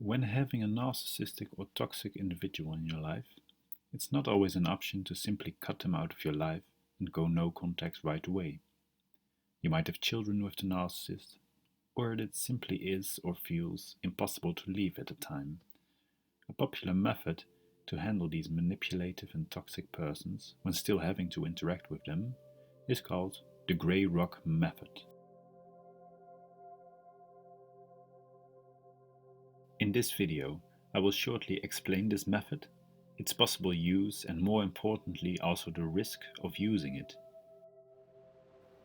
When having a narcissistic or toxic individual in your life, it's not always an option to simply cut them out of your life and go no contact right away. You might have children with the narcissist, or it simply is or feels impossible to leave at the time. A popular method to handle these manipulative and toxic persons when still having to interact with them is called the grey rock method. In this video, I will shortly explain this method, its possible use and more importantly also the risk of using it.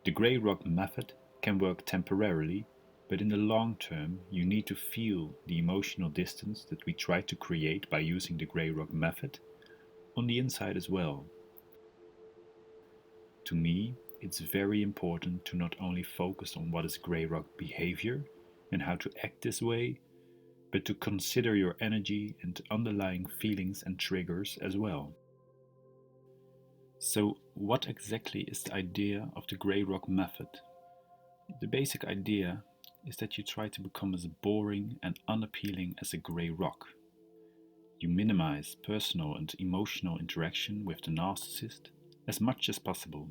The grey rock method can work temporarily, but in the long term you need to feel the emotional distance that we try to create by using the grey rock method on the inside as well. To me, it's very important to not only focus on what is grey rock behavior and how to act this way, but to consider your energy and underlying feelings and triggers as well. So, what exactly is the idea of the grey rock method? The basic idea is that you try to become as boring and unappealing as a grey rock. You minimize personal and emotional interaction with the narcissist as much as possible.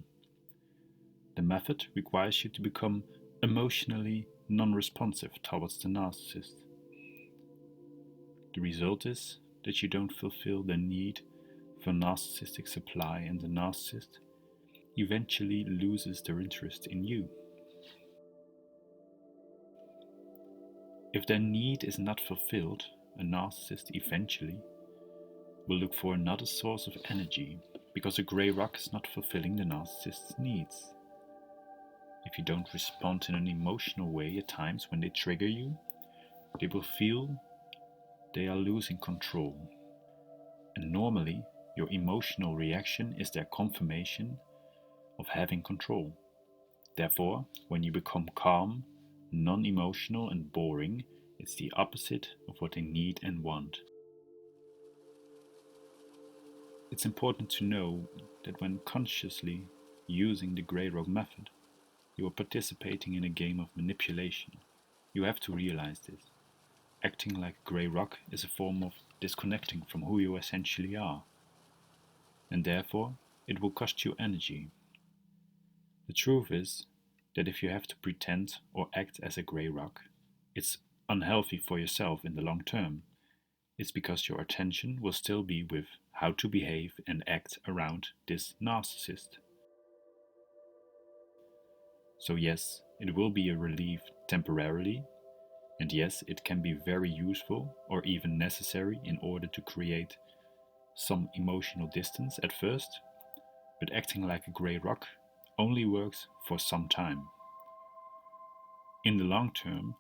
The method requires you to become emotionally non-responsive towards the narcissist. The result is that you don't fulfill their need for narcissistic supply and the narcissist eventually loses their interest in you. If their need is not fulfilled, a narcissist eventually will look for another source of energy because a grey rock is not fulfilling the narcissist's needs. If you don't respond in an emotional way at times when they trigger you, they will feel they are losing control. And normally, your emotional reaction is their confirmation of having control. Therefore, when you become calm, non-emotional and boring, it's the opposite of what they need and want. It's important to know that when consciously using the grey rock method, you are participating in a game of manipulation. You have to realize this. Acting like a grey rock is a form of disconnecting from who you essentially are. And therefore, it will cost you energy. The truth is that if you have to pretend or act as a grey rock, it's unhealthy for yourself in the long term. It's because your attention will still be with how to behave and act around this narcissist. So yes, it will be a relief temporarily, and yes, it can be very useful or even necessary in order to create some emotional distance at first, but acting like a grey rock only works for some time. In the long term,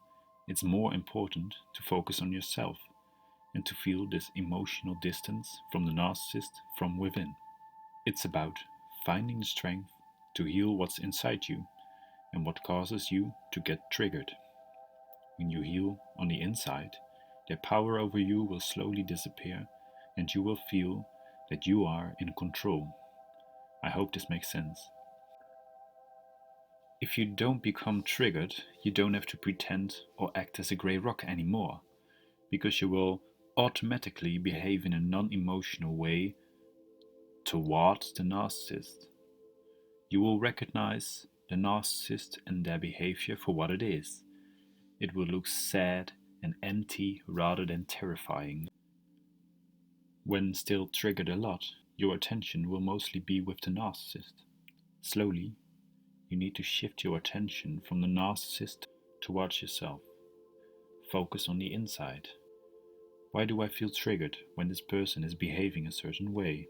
it's more important to focus on yourself and to feel this emotional distance from the narcissist from within. It's about finding the strength to heal what's inside you and what causes you to get triggered. When you heal on the inside, their power over you will slowly disappear and you will feel that you are in control. I hope this makes sense. If you don't become triggered, you don't have to pretend or act as a grey rock anymore, because you will automatically behave in a non-emotional way towards the narcissist. You will recognize the narcissist and their behavior for what it is. It will look sad and empty rather than terrifying. When still triggered a lot, your attention will mostly be with the narcissist. Slowly, you need to shift your attention from the narcissist towards yourself. Focus on the inside. Why do I feel triggered when this person is behaving a certain way?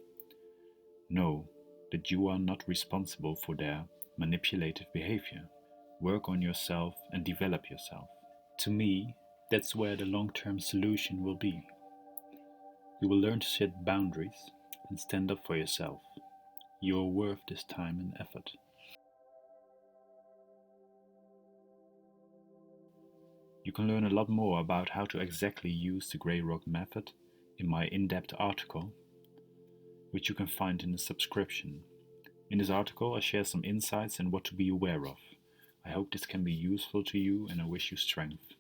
Know that you are not responsible for their manipulative behavior. Work on yourself and develop yourself. To me, that's where the long-term solution will be. You will learn to set boundaries and stand up for yourself. You are worth this time and effort. You can learn a lot more about how to exactly use the grey rock method in my in-depth article, which you can find in the subscription. In this article, I share some insights and what to be aware of. I hope this can be useful to you and I wish you strength.